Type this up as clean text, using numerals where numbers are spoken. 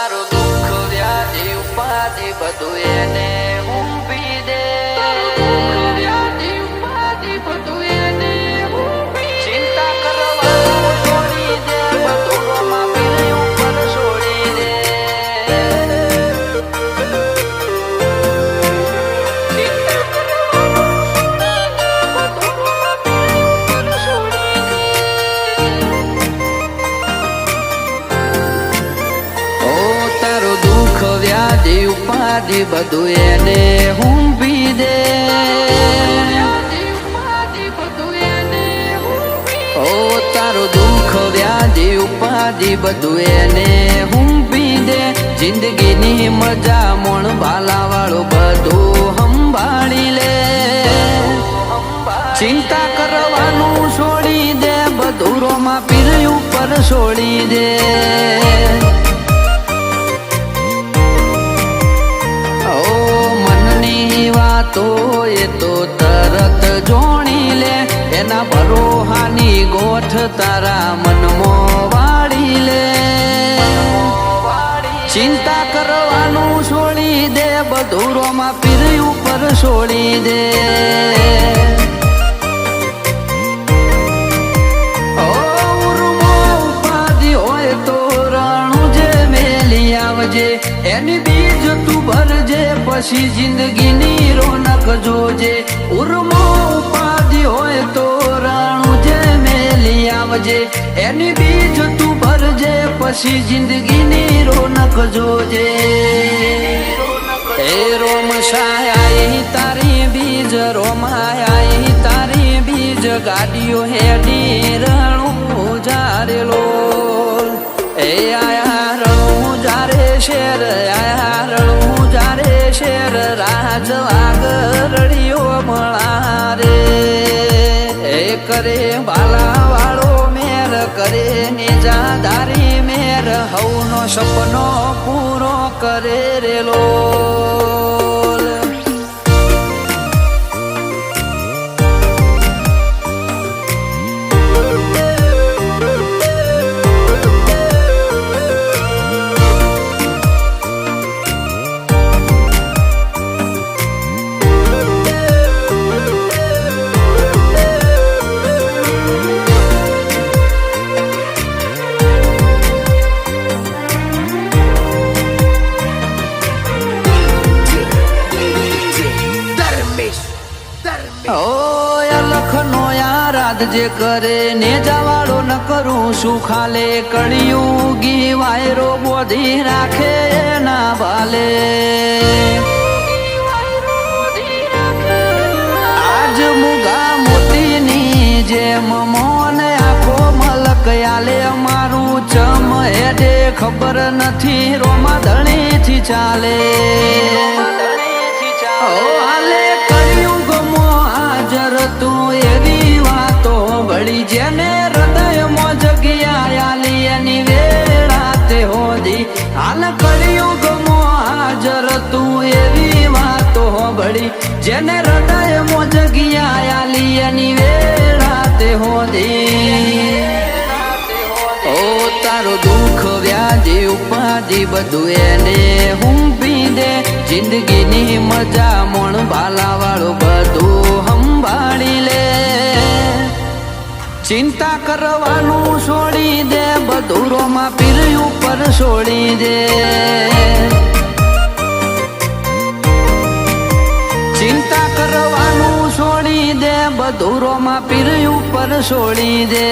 તારું દુઃખ વ્યાધિ ઉપાધિ બધું એને ઊંપી દે. ચિંતા કરવાનું છોડી દે, બધું રોમા પીરી ઉપર છોડી દે. વ્યાધિ ઉપાધિ બધું એને ઊંપી દે. ઓ તારું દુઃખ વ્યાધિ ઉપાધિ બધું એને ઊંપી દે. જિંદગીની મજા મોણ ભાલા વાળું બધું સંભાળી લે. ચિંતા કરવાનું છોડી દે, બધું રોમા પીર ઉપર છોડી દે. તો એ તો તરત જોણી લે, એના ભરોહાની ગોઠ તારા મનમાં વાળી લે. ચિંતા કરવાનું છોડી દે, બધું રોમા પીર ઉપર છોડી દે. ઉપાધિ હોય તો રાણું જે મેલી આવજે, એની બીજ તું ભરજે, પછી જિંદગીની રોનક જોજે. ઉર્મો ઉપાધિ હોય તો રાણું જે મેલી આવજે, એની બીજ તું ભરજે, પછી જિંદગીની રોનક જોજે. એ રોમ સાયાઈ તારી બીજ, રોમાયાઈ તારી બીજ, ગાડીઓ હેડી રણું જારેલો. એ આયા રણું જારે શેર, આયા રણું જારે શેર, રાજ વાગરડીઓ મળા રે. એ કરે બાલા વાળો મેર, કરે નિજાદારી મેર, હવનો સપનો પૂરો કરે રેલો. જે કરે ને જવાળો ન કરું શું ખાલે, કળિયુગી વાયરો બોધી રાખે એના ભાલે. આજ મુગા મોતીની જેમ મોન આખો મલક આલે, અમારું ચમ હેડે ખબર નથી, રોમા ધણીથી ચાલે. હાલે કળિયુગમાં હાજર તું એવી વાતો વળી, જેને હૃદયમાં જગ્યા આલી એની વેળા તે હોદી. હાલ કળિયુગમાં હાજર તું એવી વાતો વળી, જેને હૃદયમાં જગ્યા આલી એની વેળા તે હોદી. ઓ તારું દુઃખ વ્યાધિ ઉપાધિ બધું એને ઊંપી દે. જિંદગીની મજા મોણ ભાલા વાળું બધું સંભાળી લે. ચિંતા કરવાનું છોડી દે, બધું રોમા પીર ઉપર છોડી દે. ચિંતા કરવાનું છોડી દે, બધું રોમા પીર ઉપર છોડી દે.